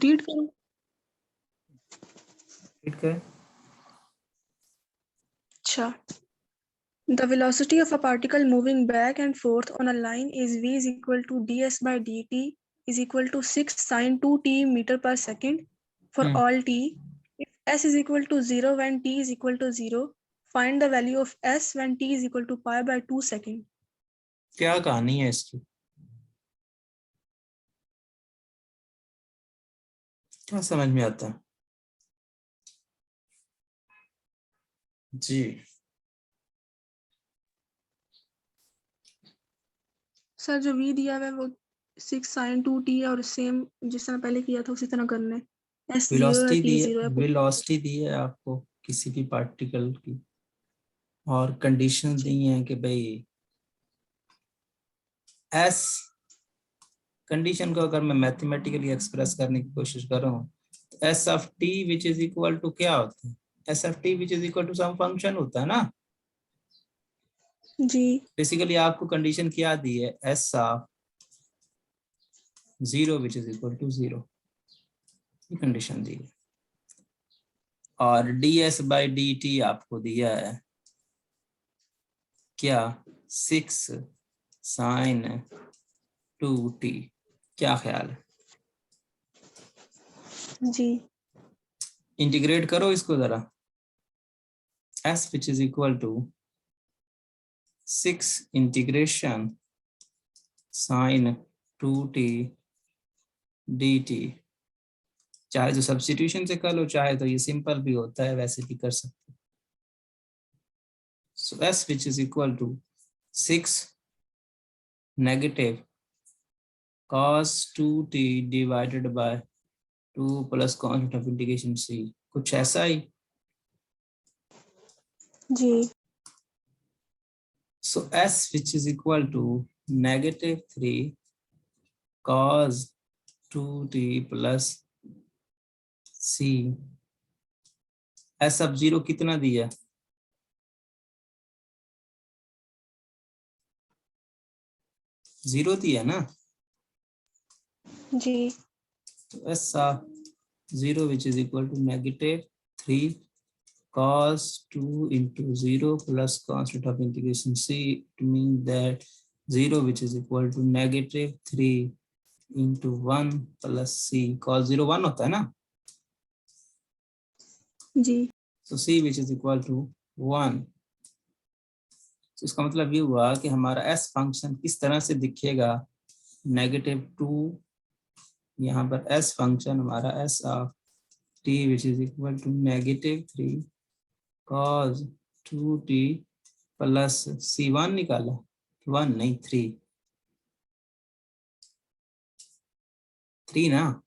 Read करो। Read करें। अच्छा, the velocity of a particle moving back and forth on a line is v is equal to ds by dt is equal to 6 sin 2t meter per second for all t. If s is equal to 0 when t is equal to 0, find the value of s when t is equal to pi by 2 second. क्या कहानी है इसकी, क्या समझ में आता है जी? Sir जो v दिया हुआ है वो 6 sin 2t है और सेम जिस तरह पहले किया था उसी तरह करना है। s 0 है वेलोसिटी t 0 है। वेलोसिटी दी है आपको किसी भी पार्टिकल की और कंडीशन दी है कि भाई एस कंडीशन को अगर मैं मैथमेटिकली एक्सप्रेस करने की कोशिश कर रहा हूँ तो S of T which is equal to क्या होता है? S of T which is equal to some function होता है ना जी। बेसिकली आपको कंडीशन क्या दी है? S of 0 which is equal to 0, ये कंडीशन दी है। और D S by D T आपको दिया है क्या? 6 साइन 2t। क्या ख्याल है? जी। इंटीग्रेट करो इसको जरा। s which is equal to 6 integration sine 2t dt, चाहे तो सब्स्टिट्यूशन से कर लो, चाहे तो ये सिंपल भी होता है, वैसे भी कर सकते हो। सो s which is equal to 6 negative cos 2t divided by 2 plus constant of integration c, कुछ ऐसा ही। जी। So s which is equal to negative 3 cos 2t plus c, s अब 0 कितना दिया? 0 दिया ना, जी। तो s of 0 which is equal to negative 3 cos 2 into 0 plus constant of integration c, it means that 0 which is equal to negative 3 into 1 plus c, cos 0 1 होता है ना, जी। so c which is equal to 1। तो इसका मतलब ये हुआ कि हमारा s फंक्शन किस तरह से दिखेगा? -2, यहाँ पर s फंक्शन हमारा s of t which is equal to -3 cos 2t plus c1 निकाला, 1 नहीं 3 ना,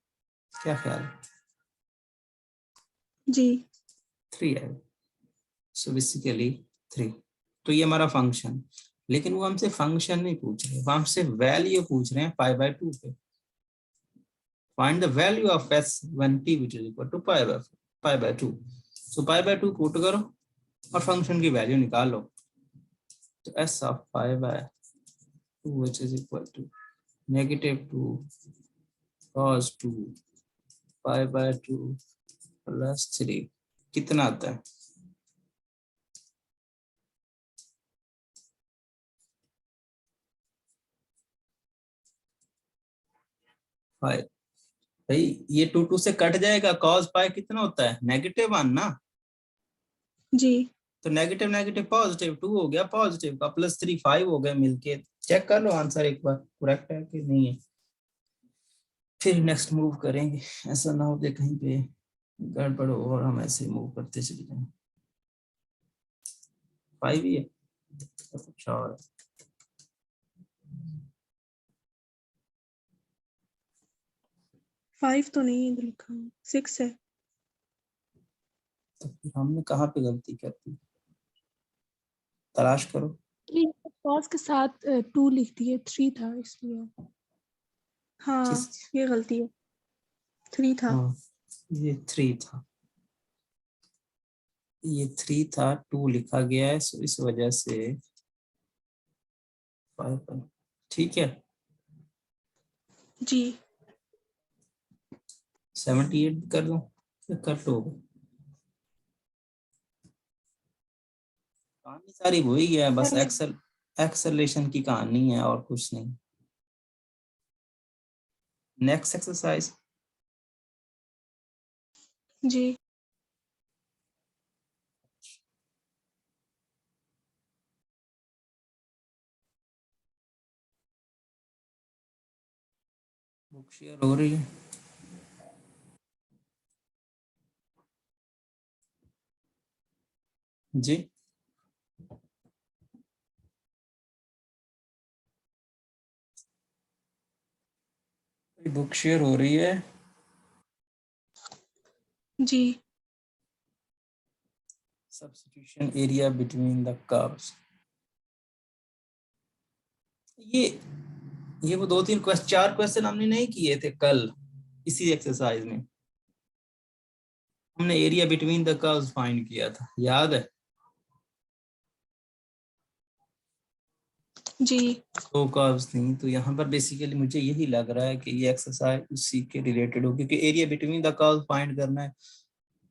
क्या ख्याल है? जी। 3 है, सो बेसिकली 3। तो ये हमारा फंक्शन, लेकिन वो हमसे फंक्शन नहीं पूछ रहे, वो हमसे वैल्यू पूछ रहे हैं π/2 पे। Find the value of s when t which is equal to π/2। So π/2 put करो और फंक्शन की वैल्यू निकालो, तो s of π/2 which is equal to -2 cos 2 π/2 plus 3 कितना आता है? 5। भाई ये 2 से कट जाएगा, cos पाई कितना होता है? -1 ना, जी। तो नेगेटिव नेगेटिव पॉजिटिव, 2 हो गया पॉजिटिव का, प्लस 3 5 हो गए मिलके। चेक कर लो आंसर एक बार करेक्ट है कि नहीं है, फिर नेक्स्ट मूव करेंगे। ऐसा ना हो कि कहीं पे गड़बड़ हो और हम ऐसे मूव करते चले जाएं। 5 ही है, अच्छा और है। फाइव तो नहीं है लिखा, 6 है। तो फिर हमने कहाँ पे गलती कर दी, तलाश करो। कॉस के साथ 2 लिख दिए, 3 था इसलिए। हाँ किस ये गलती है, 3 था। हाँ ये 3 था, ये 3 था, 2 लिखा गया है, सो इस वजह से 5। ठीक है, जी। 78 कर दो, कर दो। कहानी सारी वही है, बस एक्सेलेरेशन की कहानी है और कुछ नहीं। Next exercise. जी बुक शेयर हो रही है। जी बुक शेयर हो रही है। जी substitution area between the curves. ये वो 2-3 क्वेश्चन 4 क्वेश्चन हमने नहीं किए थे कल इसी एक्सरसाइज में। हमने area between the curves find किया था, याद है? जी 2 कर्व्स थी, तो यहाँ पर बेसिकली मुझे यही लग रहा है कि ये एक्सरसाइज उसी के रिलेटेड हो, क्योंकि area between the curves find करना है।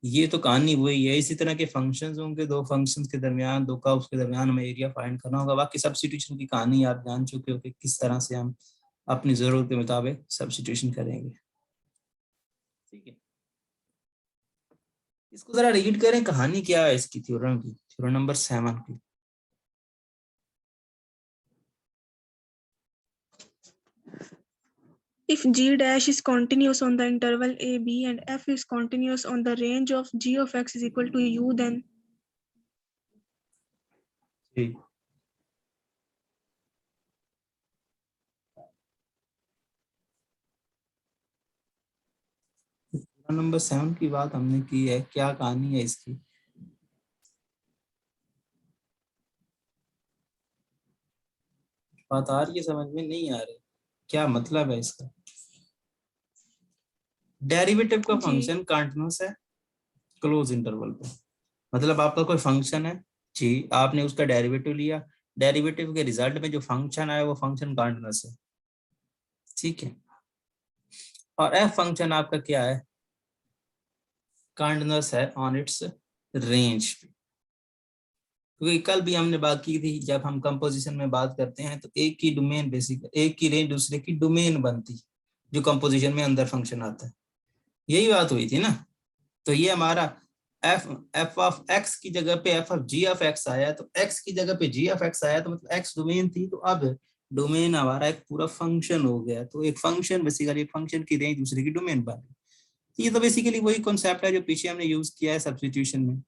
ये तो कहानी वही है। इसी तरह के फंक्शंस होंगे, 2 फंक्शंस के दरमियान, 2 कर्व्स के दरमियान हमें एरिया फाइंड करना होगा। बाकी सब्स्टिट्यूशन की कहानी आप जान चुके हो कि किस तरह से हम अपनी जरूरत के मुताबिक सब्स्टिट्यूशन करेंगे। ठीक है, इसको जरा रीड करें, कहानी क्या है इसकी, थ्योरम की, थ्योरम नंबर 7 की। if g dash is continuous on the interval a b and f is continuous on the range of g of x is equal to u, then जी थ्योरम नंबर 7 की बात हमने की है, क्या कहानी है इसकी? बात आ रही है, समझ में नहीं आ रही, क्या मतलब है इसका? डेरिवेटिव का जी फंक्शन कंटीन्यूअस है क्लोज इंटरवल पे। मतलब आपका कोई फंक्शन है जी, आपने उसका डेरिवेटिव लिया, डेरिवेटिव के रिजल्ट में जो फंक्शन आया वो फंक्शन कंटीन्यूअस है। ठीक है, और एफ फंक्शन आपका क्या है? कंटीन्यूअस है ऑन इट्स रेंज। क्योंकि कल भी हमने बात की थी, जब हम कंपोजिशन में बात करते हैं तो एक की डोमेन बेसिक, एक की रेंज दूसरे की डोमेन बनती, जो कंपोजिशन में अंदर फंक्शन आता है। यही बात हुई थी ना। तो ये हमारा एफ एफ ऑफ एक्स की जगह पे F of G of X आया, तो एक्स की जगह पे जी ऑफ एक्स आया, तो मतलब एक्स डोमेन थी, तो अब डोमेन हमारा एक पूरा फंक्शन हो गया। तो एक फंक्शन बेसिकली, एक फंक्शन की रेंज दूसरे की डोमेन बन गई। ये तो बेसिकली वही कॉन्सेप्ट है जो पीछे हमने यूज किया है सब्स्टिट्यूशन में।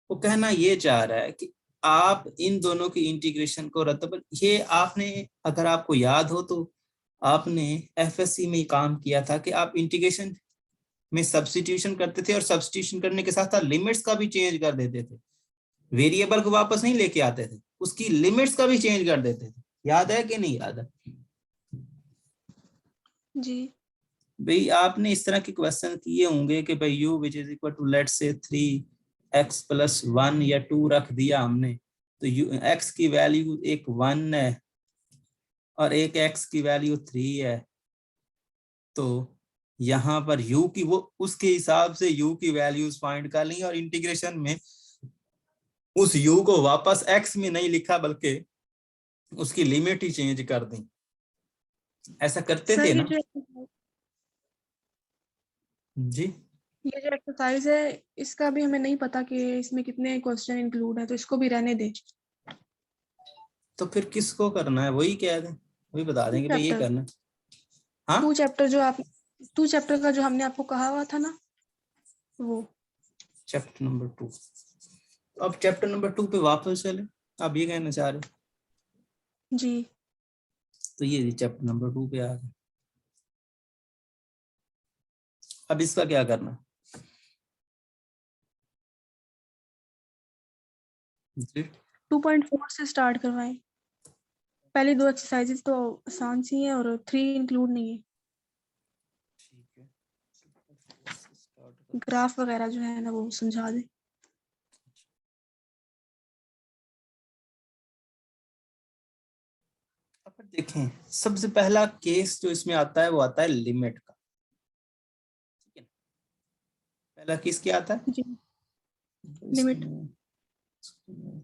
वो कहना ये चाह रहा है कि आप इन दोनों की इंटीग्रेशन को रद्द, ये आपने, अगर आपको याद हो तो आपने एफएससी में काम किया था कि आप इंटीग्रेशन में सब्स्टिट्यूशन करते थे और सब्स्टिट्यूशन करने के साथ साथ लिमिट्स का भी चेंज कर देते थे। वेरिएबल को वापस नहीं लेके आते थे, उसकी लिमिट्स का भी चेंज कर देते थे। याद है कि नहीं याद है? जी भाई आपने इस तरह के क्वेश्चन किए होंगे कि भाई u which is equal to let's say 3x plus 1 या 2 रख दिया हमने, तो x की वैल्यू एक 1 है और एक x की वैल्यू 3 है। तो यहाँ पर u की, वो उसके हिसाब से u की वैल्यूज फाइंड कर ली और इंटीग्रेशन में उस u को वापस x में नहीं लिखा, बल्कि उसकी लिमिट ही चेंज कर दी। ऐसा करते सर थे ना जी? ये जो एक्सरसाइज है इसका भी हमें नहीं पता कि इसमें कितने क्वेश्चन इंक्लूड है, तो इसको भी रहने दें। तो फिर किसको करना है, वही कह दें, वही बता देंगे भाई ये चैप्टर करना। हाँ, टू चैप्टर का जो हमने आपको कहा हुआ था ना, वो चैप्टर नंबर 2। अब चैप्टर नंबर 2 पे वापस चले, आप ये कहना चाह रहे? जी तो ये चैप्टर नंबर 2 पे आ गए। अब इसका क्या करना जी? 2.4 से स्टार्ट करवाएं। पहले 2 एक्सरसाइजेस तो आसान सी हैं और 3 इंक्लूड नहीं है। ठीक है, स्टार्ट करो। ग्राफ वगैरह जो है ना वो समझा दें। अब देखें, सबसे पहला केस जो इसमें आता है वो आता है लिमिट का। ठीक है पहला केस क्या आता है? जी, तो लिमिट। इसमें